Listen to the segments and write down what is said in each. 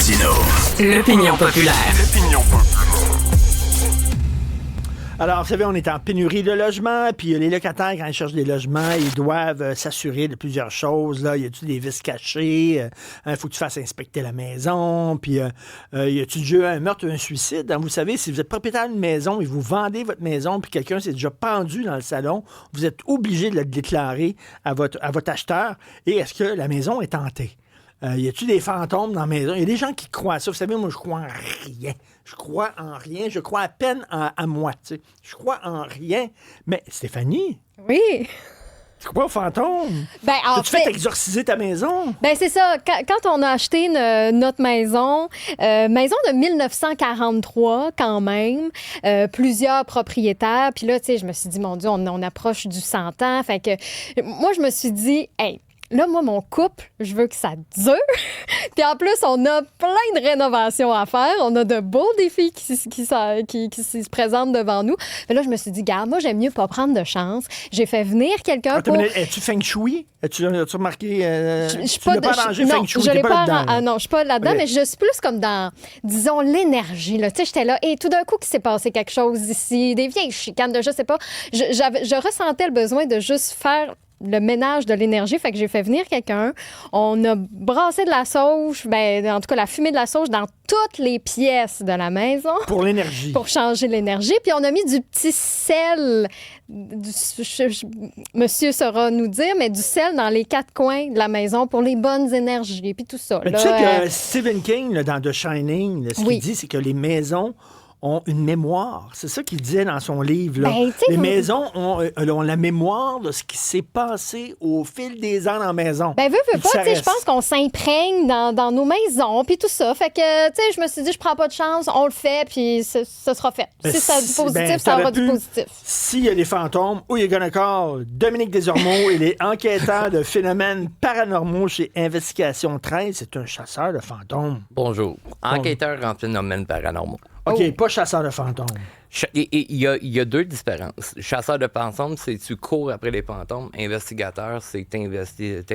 Martino. L'opinion populaire. Alors, vous savez, on est en pénurie de logements, puis les locataires, quand ils cherchent des logements, ils doivent s'assurer de plusieurs choses. Là, y a-tu des vices cachés? Il faut que tu fasses inspecter la maison, puis y a-tu déjà un meurtre ou un suicide? Donc, vous savez, si vous êtes propriétaire d'une maison et vous vendez votre maison, puis quelqu'un s'est déjà pendu dans le salon, vous êtes obligé de le déclarer à votre acheteur. Et est-ce que la maison est hantée? Y a-tu des fantômes dans la maison? Il y a des gens qui croient à ça. Vous savez, moi, je crois en rien. Je crois en rien. Je crois à peine à moi. Tu sais. Je crois en rien. Mais Stéphanie, Oui. tu crois aux fantômes? Ben, en Tu fais exorciser ta maison? Ben c'est ça. Quand on a acheté notre maison, maison de 1943 quand même, plusieurs propriétaires. Puis là, tu sais, je me suis dit, mon Dieu, on approche du 100 ans. Fait que moi, je me suis dit, hey, là, moi, mon couple, je veux que ça dure. Puis en plus, on a plein de rénovations à faire. On a de beaux défis qui se présentent devant nous. Mais là, je me suis dit, garde, moi, j'aime mieux pas prendre de chance. J'ai fait venir quelqu'un pour... Es-tu feng shui? As-tu remarqué? Je suis tu l'as pas arrangé feng shui? T'es pas là-dedans. Non, je suis pas là-dedans, Okay. mais je suis plus comme dans, disons, l'énergie. Tu sais, j'étais là, et tout d'un coup, qu'il s'est passé quelque chose ici, des vieilles chicanes, je sais pas. Je ressentais le besoin de juste faire le ménage de l'énergie, fait que j'ai fait venir quelqu'un. On a brassé de la sauge, en tout cas la fumée de la sauge dans toutes les pièces de la maison. Pour l'énergie. Pour changer l'énergie. Puis on a mis du petit sel, monsieur saura nous dire, mais du sel dans les quatre coins de la maison pour les bonnes énergies, puis tout ça. Mais là, tu sais que Stephen King, là, dans The Shining, ce qu'il dit, c'est que les maisons ont une mémoire. C'est ça qu'il disait dans son livre. Là. Les maisons ont la mémoire de ce qui s'est passé au fil des ans dans la maison. Veux pas, tu sais, je pense qu'on s'imprègne dans nos maisons, puis tout ça. Fait que, tu sais, je me suis dit, je prends pas de chance, on le fait, puis ça sera fait. Si ça a du positif, ça aura du positif. S'il y a des fantômes, où you're gonna call Dominique Desormeaux, il est enquêteur de phénomènes paranormaux chez Investigation 13. C'est un chasseur de fantômes. Bonjour. Enquêteur en phénomènes paranormaux. OK, pas chasseur de fantômes. Il y a deux différences. Chasseur de fantômes, c'est tu cours après les fantômes. Investigateur, c'est tu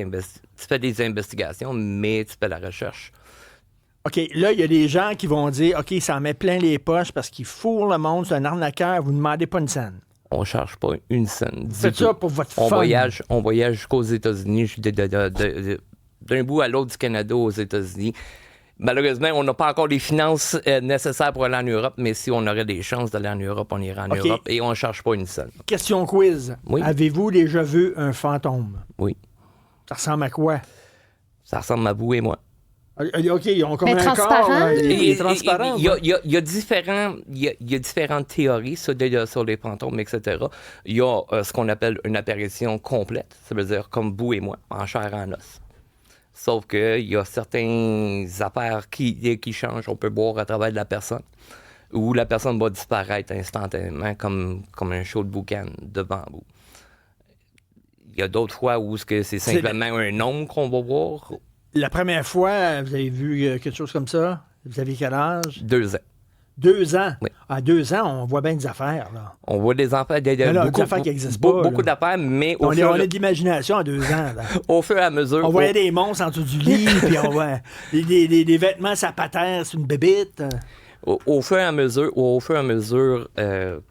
fais des investigations, mais tu fais la recherche. OK, là, il y a des gens qui vont dire, OK, ça en met plein les poches parce qu'il fourre le monde, c'est un arnaqueur, vous ne demandez pas une scène. On ne cherche pas une scène. Faites ça pour votre fun. On voyage jusqu'aux États-Unis, d'un bout à l'autre du Canada aux États-Unis. Malheureusement, on n'a pas encore les finances nécessaires pour aller en Europe, mais si on aurait des chances d'aller en Europe, on irait en Europe et on ne cherche pas une scène. Question quiz. Oui. Avez-vous déjà vu un fantôme? Oui. Ça ressemble à quoi? Ça ressemble à vous et moi. OK, ils ont comme un transparent. corps. Il est transparent. Il y a différentes théories sur les fantômes, etc. Il y a ce qu'on appelle une apparition complète, ça veut dire comme vous et moi, en chair et en os. Sauf qu'il y a certaines affaires qui changent. On peut boire à travers de la personne. Ou la personne va disparaître instantanément comme un show de boucan devant vous. Il y a d'autres fois où c'est simplement un nom qu'on va voir. La première fois, vous avez vu quelque chose comme ça? Vous avez quel âge? 2 ans. 2 ans? Oui. À 2 ans, on voit bien des affaires, là. On voit des affaires, des affaires qui n'existent pas. Beaucoup d'affaires, mais on a de l'imagination à 2 ans. Là. Au fur et à mesure. On voyait des monstres en dessous du lit, puis on voit des vêtements, ça patère, c'est une bébite. Au fur et à mesure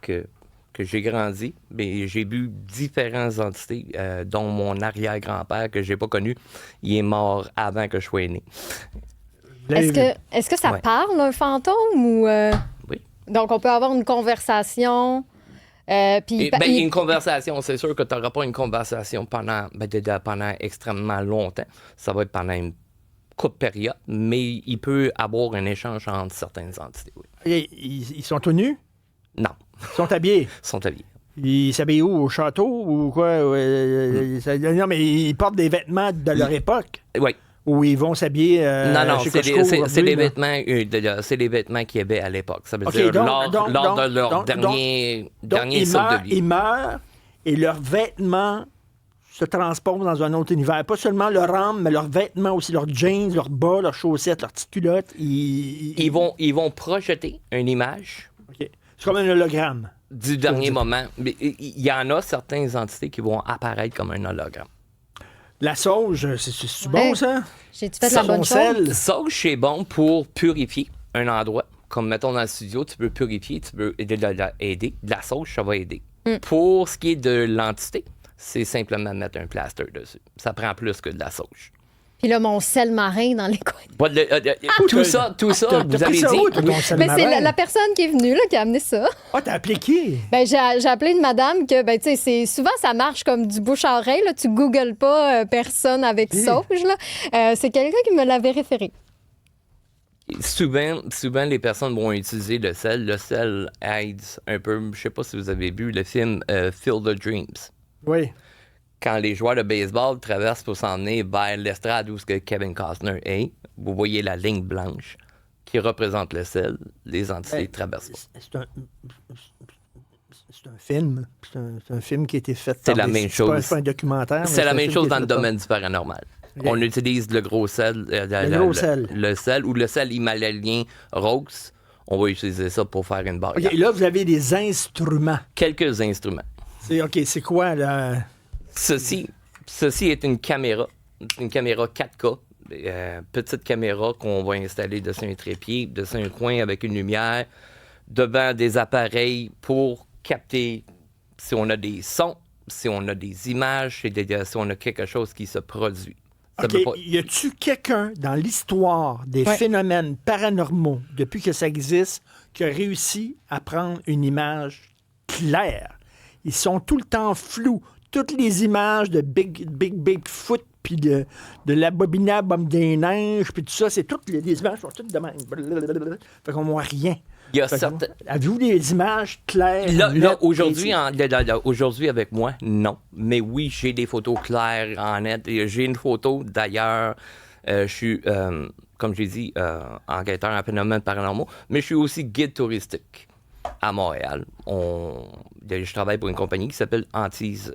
que j'ai grandi, j'ai vu différentes entités, dont mon arrière-grand-père que j'ai pas connu. Il est mort avant que je sois né. Est-ce que ça parle, un fantôme, ou... Oui. Donc, on peut avoir une conversation... une conversation, c'est sûr que tu n'auras pas une conversation pendant extrêmement longtemps. Ça va être pendant une courte période, mais il peut avoir un échange entre certaines entités. Oui. Et, ils sont tout nus? Non. Ils sont habillés? Ils sont habillés. Ils s'habillent où? Au château ou quoi? Non, mais ils portent des vêtements de leur époque. Oui. Ou ils vont s'habiller chez Costco, c'est les vêtements qu'il y avait à l'époque. Ça veut dire lors de leur dernier cycle de vie. Ils meurent et leurs vêtements se transposent dans un autre univers. Pas seulement leur âme, mais leurs vêtements aussi, leurs jeans, leurs bas, leurs chaussettes, leurs petites culottes. Ils vont projeter une image. Okay. C'est comme un hologramme. Du dernier moment. Mais il y en a certaines entités qui vont apparaître comme un hologramme. La sauge, c'est Ouais. bon, ça? J'ai-tu fait la bonne chose? Sel. Sauge, c'est bon pour purifier un endroit. Comme, mettons, dans le studio, tu peux purifier, tu peux aider. De la sauge, ça va aider. Pour ce qui est de l'entité, c'est simplement mettre un plaster dessus. Ça prend plus que de la sauge. Puis là, mon sel marin dans les coins. Tout ça, T'as vous pris avez ça dit... où, toi, ton sel Mais c'est marin? la personne qui est venue là, qui a amené ça. Ah, t'as appelé qui? Ben, j'ai appelé une madame que, ben, tu sais, souvent ça marche comme du bouche à oreille. Là. Tu googles pas personne avec sauge. Là. C'est quelqu'un qui me l'avait référé. Souvent, les personnes vont utiliser le sel. Le sel aide un peu. Je sais pas si vous avez vu le film Field of Dreams. Oui. Quand les joueurs de baseball traversent pour s'en venir vers l'estrade où ce que Kevin Costner est, vous voyez la ligne blanche qui représente le sel. Les entités traversent pas. C'est un film. C'est un film qui a été fait. C'est la même chose. C'est pas un documentaire. C'est la un même film chose qui a dans été le fait. domaine du paranormal. Ok. On utilise le gros sel. Le sel ou le sel himalien rose. On va utiliser ça pour faire une barrière. OK, là, vous avez des instruments. Quelques instruments. C'est quoi, là? Ceci est une caméra 4K, petite caméra qu'on va installer dessus un trépied, dessus un coin avec une lumière, devant des appareils pour capter si on a des sons, si on a des images, si on a quelque chose qui se produit. Ça OK, peut pas- y a-tu quelqu'un dans l'histoire des phénomènes paranormaux, depuis que ça existe, qui a réussi à prendre une image claire? Ils sont tout le temps flous. Toutes les images de Bigfoot, puis de l'abominable des neiges, puis tout ça, c'est toutes les images sont toutes de même. Fait qu'on voit rien. Il y a Fait que, certaines- avez-vous des images claires? Là, nettes, aujourd'hui, précises? aujourd'hui avec moi, non. Mais oui, j'ai des photos claires en net. Et j'ai une photo d'ailleurs. Je suis, comme j'ai dit, enquêteur en phénomènes paranormaux, mais je suis aussi guide touristique à Montréal. Je travaille pour une compagnie qui s'appelle Antise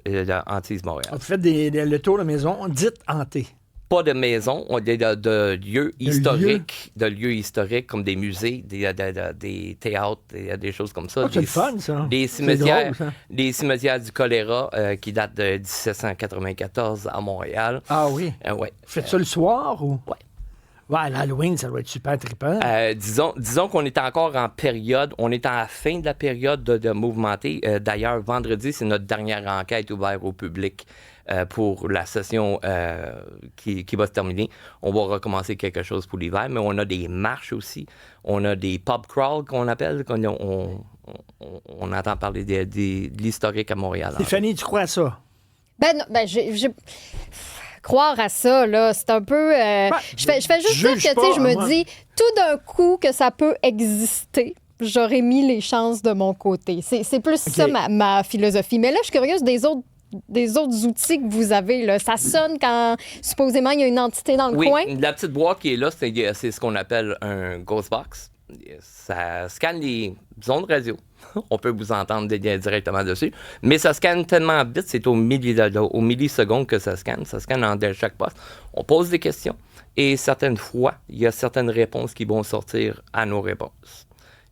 Montréal. Vous faites le tour de maison, dites hanté. Pas de maison, on est de lieux historiques, comme des musées, des théâtres, des choses comme ça. Ah, c'est le fun, ça. Des C'est cimetières, drôle, ça. des cimetières du choléra qui datent de 1794 à Montréal. Ah oui. Ouais. Vous faites ça le soir ou? Ouais. Ouais, l'Halloween, ça doit être super trippant. Disons qu'on est encore en période, on est à la fin de la période de mouvementer. D'ailleurs, vendredi, c'est notre dernière enquête ouverte au public pour la session qui va se terminer. On va recommencer quelque chose pour l'hiver, mais on a des marches aussi. On a des pub crawls qu'on appelle. On entend parler de l'historique à Montréal. Stéphanie, tu crois à ça? Ben non, croire à ça, là, c'est un peu... je fais juste dire juge que, tu sais, je pas, me moi. dis, tout d'un coup, que ça peut exister, j'aurais mis les chances de mon côté. C'est plus ça ma philosophie. Mais là, je suis curieuse des autres outils que vous avez, là. Ça sonne quand, supposément, il y a une entité dans le coin. Oui, la petite boîte qui est là, c'est ce qu'on appelle un ghost box. Ça scanne les ondes radio. On peut vous entendre directement dessus. Mais ça scanne tellement vite, c'est au milliseconde que ça scanne. Ça scanne en chaque poste. On pose des questions et certaines fois, il y a certaines réponses qui vont sortir à nos réponses.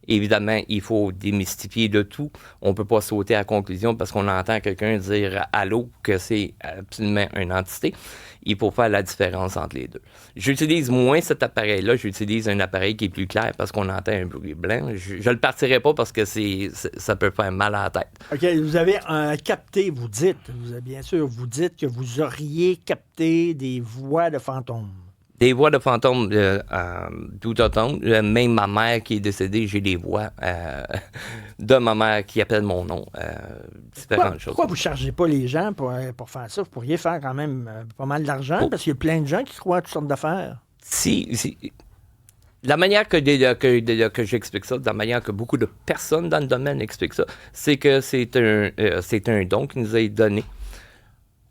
Évidemment, il faut démystifier le tout. On ne peut pas sauter à la conclusion parce qu'on entend quelqu'un dire « allô » que c'est absolument une entité. Il faut faire la différence entre les deux. J'utilise moins cet appareil-là. J'utilise un appareil qui est plus clair parce qu'on entend un bruit blanc. Je ne le partirai pas parce que ça peut faire mal à la tête. OK, vous avez capté, vous dites que vous auriez capté des voix de fantômes. Des voix de fantômes tout automne. Même ma mère qui est décédée, j'ai des voix de ma mère qui appelle mon nom. Différentes choses. Pourquoi vous ne chargez pas les gens pour faire ça? Vous pourriez faire quand même pas mal d'argent parce qu'il y a plein de gens qui croient à toutes sortes d'affaires. La manière que j'explique ça, la manière que beaucoup de personnes dans le domaine expliquent ça, c'est que c'est un don qui nous a été donné.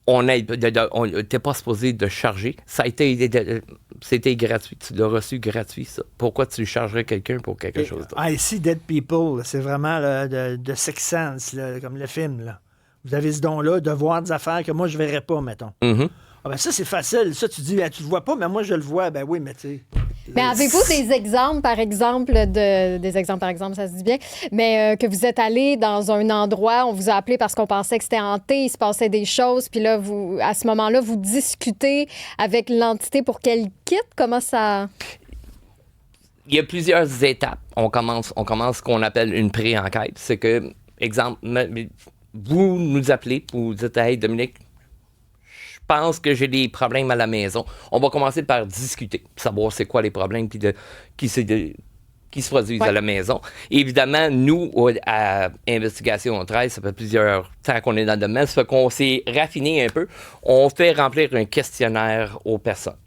On n'était pas supposé de charger. C'était gratuit. Tu l'as reçu gratuit, ça. Pourquoi tu chargerais quelqu'un pour quelque chose d'autre? I See Dead People, c'est vraiment là, de Sixth Sense, là, comme le film. Là. Vous avez ce don-là de voir des affaires que moi, je ne verrais pas, mettons. Mm-hmm. Ah ben ça, c'est facile. Ça, tu dis, ben, tu le vois pas, mais moi, je le vois. Ben oui, mais tu sais. Mais avez-vous des exemples, par exemple, ça se dit bien, mais que vous êtes allé dans un endroit, on vous a appelé parce qu'on pensait que c'était hanté, il se passait des choses, puis là, à ce moment-là, vous discutez avec l'entité pour qu'elle quitte? Comment ça... Il y a plusieurs étapes. On commence ce qu'on appelle une pré-enquête. C'est que, exemple, vous nous appelez, vous dites « Hey, Dominique, je pense que j'ai des problèmes à la maison. » On va commencer par discuter, savoir c'est quoi les problèmes qui se produisent à la maison. Et évidemment, nous, à Investigation 13, ça fait plusieurs temps qu'on est dans le domaine, ça fait qu'on s'est raffiné un peu. On fait remplir un questionnaire aux personnes.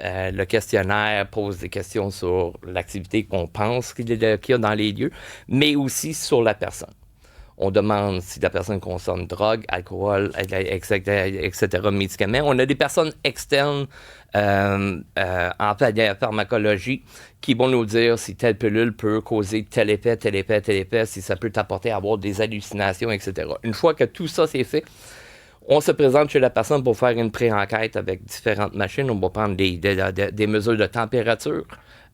Le questionnaire pose des questions sur l'activité qu'on pense qu'il y a dans les lieux, mais aussi sur la personne. On demande si la personne consomme drogue, alcool, etc., médicaments. On a des personnes externes en pharmacologie qui vont nous dire si telle pilule peut causer tel effet, si ça peut t'apporter à avoir des hallucinations, etc. Une fois que tout ça c'est fait, on se présente chez la personne pour faire une pré-enquête avec différentes machines. On va prendre des mesures de température.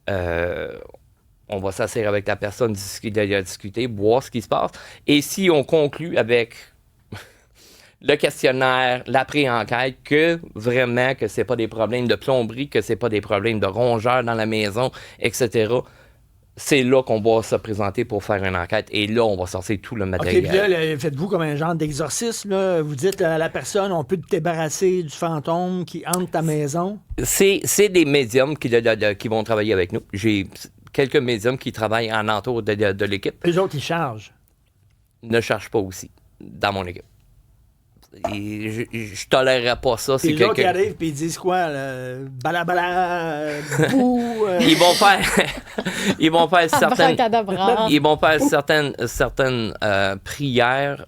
On va s'asseoir avec la personne, discuter, voir ce qui se passe. Et si on conclut avec le questionnaire, la pré-enquête, que vraiment que c'est pas des problèmes de plomberie, que c'est pas des problèmes de rongeurs dans la maison, etc., c'est là qu'on va se présenter pour faire une enquête. Et là, on va sortir tout le matériel. OK, puis là, faites-vous comme un genre d'exorcisme, là? Vous dites à la personne, on peut te débarrasser du fantôme qui hante ta maison? C'est des médiums qui vont travailler avec nous. J'ai quelques médiums qui travaillent en entour de l'équipe. Eux autres, ils chargent. Ne chargent pas aussi dans mon équipe. Et je tolérerais pas ça. Puis les autres, ils arrivent et ils disent quoi? Balabala, bouh... Ils vont faire certaines prières,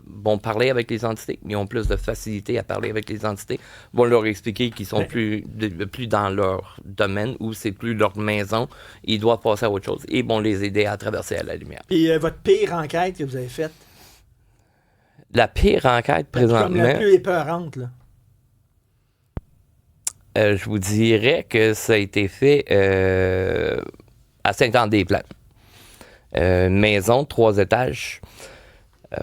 vont parler avec les entités. Ils ont plus de facilité à parler avec les entités. Vont leur expliquer qu'ils sont plus dans leur domaine ou c'est plus leur maison. Ils doivent passer à autre chose et vont les aider à traverser à la lumière. Et votre pire enquête que vous avez faite? La pire enquête présentement... Comme la plus épeurante, là. Je vous dirais que ça a été fait à Saint-Anne-des-Plaines. Maison, 3 étages.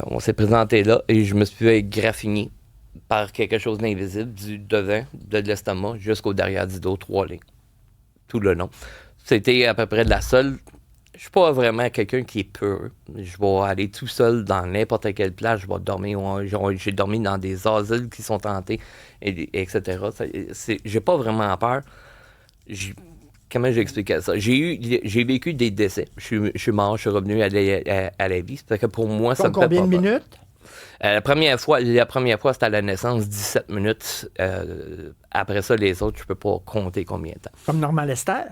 On s'est présenté là et je me suis fait graffiner par quelque chose d'invisible du devant, de l'estomac, jusqu'au derrière du dos, 3 lignes. Tout le long. C'était à peu près de la seule... Je suis pas vraiment quelqu'un qui est peur. Je vais aller tout seul dans n'importe quelle place. Je vais dormir. J'ai dormi dans des asiles qui sont hantés, etc. J'ai pas vraiment peur. Comment j'expliquais ça? J'ai vécu des décès. Je suis mort, je suis revenu à la vie. Ça fait que pour moi, ça me fait pas peur. Combien de minutes? La première fois, c'était à la naissance, 17 minutes. Après ça, les autres, je peux pas compter combien de temps. Comme Normand Lester?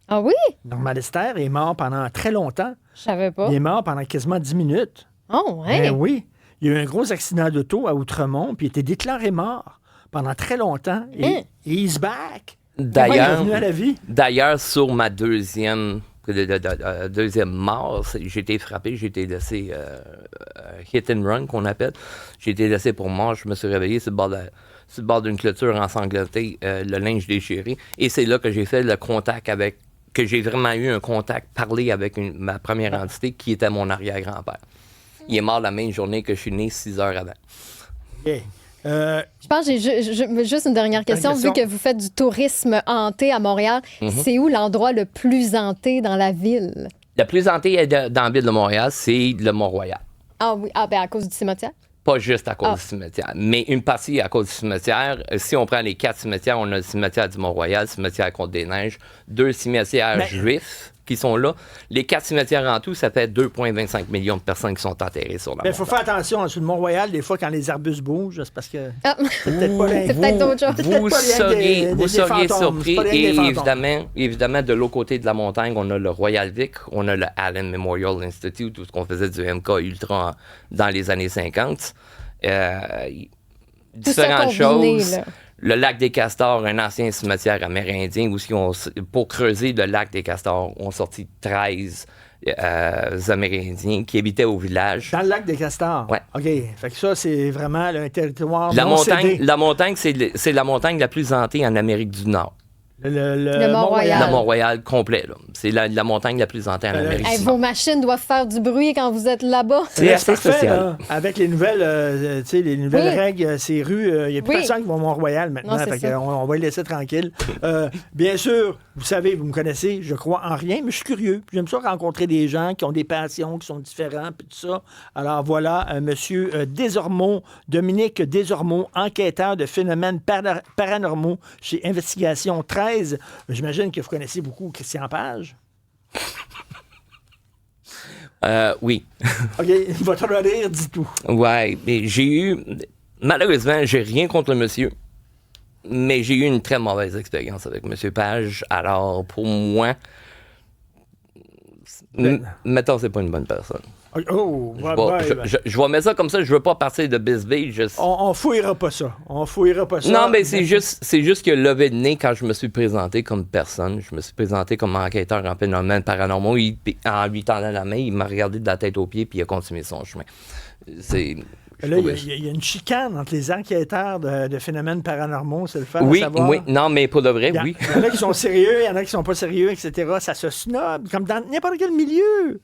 Ah oui? Normand Lester est mort pendant très longtemps. Je savais pas. Il est mort pendant quasiment 10 minutes. Oh, ouais? Ben oui. Il y a eu un gros accident d'auto à Outremont, puis il était déclaré mort pendant très longtemps. Et he's back. D'ailleurs, il est revenu à la vie. D'ailleurs, sur ma deuxième mort, j'ai été frappé, j'ai été laissé hit and run, qu'on appelle. J'ai été laissé pour mort. Je me suis réveillé sur le bord d'une clôture ensanglantée, le linge déchiré. Et c'est là que j'ai fait le contact que j'ai vraiment eu un contact, parlé avec ma première entité qui était mon arrière-grand-père. Il est mort la même journée que je suis né, 6 heures avant. Okay. Je pense que j'ai juste une dernière question. Vu que vous faites du tourisme hanté à Montréal, c'est où l'endroit le plus hanté dans la ville? Le plus hanté dans la ville de Montréal, c'est le Mont-Royal. Ah oui, ben à cause du cimetière? Pas juste à cause du cimetière, mais une partie à cause du cimetière. Si on prend les 4 cimetières, on a le cimetière du Mont-Royal, le cimetière Côte-des-Neiges, 2 cimetières juifs qui sont là. Les 4 cimetières en tout, ça fait 2,25 millions de personnes qui sont enterrées sur la montagne. Il faut faire attention sur le Mont-Royal, des fois, quand les arbustes bougent, c'est parce que c'est peut-être autre chose. Vous seriez surpris. Et évidemment, de l'autre côté de la montagne, on a le Royal Vic, on a le Allen Memorial Institute, où on faisait du MK Ultra dans les années 50. Différentes choses. Le lac des Castors, un ancien cimetière amérindien, où pour creuser le lac des Castors, on sorti 13 Amérindiens qui habitaient au village. Dans le lac des Castors? Oui. OK. Fait que ça, c'est vraiment un territoire La montagne, c'est la montagne la plus hantée en Amérique du Nord. Le Mont-Royal. Le Mont-Royal complet. Là. C'est la montagne la plus hantée en Amérique. Hey, vos machines doivent faire du bruit quand vous êtes là-bas. C'est assez parfait, spécial. là. Avec les nouvelles, les nouvelles Oui. règles, ces rues, il n'y a plus Oui. personne qui va au Mont-Royal maintenant. Non, c'est Fait que ça. on va les laisser tranquilles. Bien sûr, vous savez, vous me connaissez, je crois en rien, mais je suis curieux. J'aime ça rencontrer des gens qui ont des passions, qui sont différents, puis tout ça. Alors voilà, monsieur Desormeaux, Dominique Desormeaux, enquêteur de phénomènes paranormaux chez Investigation 13. J'imagine que vous connaissez beaucoup Christian Page. Oui. OK, votre rire dit tout. Ouais, mais malheureusement, j'ai rien contre le monsieur, mais j'ai eu une très mauvaise expérience avec M. Page. Alors, pour moi, mettons, c'est pas une bonne personne. Oh, Je vais mettre ça comme ça, je veux pas passer de bisbille. On fouillera pas ça. On fouillera pas ça. Non, mais c'est juste que levé de nez, quand je me suis présenté comme personne, je me suis présenté comme enquêteur en phénomènes paranormaux, en lui tendant la main, il m'a regardé de la tête aux pieds, puis il a continué son chemin. Là, il y a une chicane entre les enquêteurs de phénomènes paranormaux, c'est le fait Oui, de savoir. oui, non, mais pour de vrai, oui. Il y en a qui sont sérieux, il y en a qui sont pas sérieux, etc. Ça se snob, comme dans n'importe quel milieu.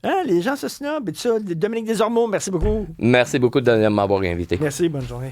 Hein, les gens se snobent et tout ça. Dominique Desormeaux, merci beaucoup. Merci beaucoup de m'avoir invité. Merci, bonne journée.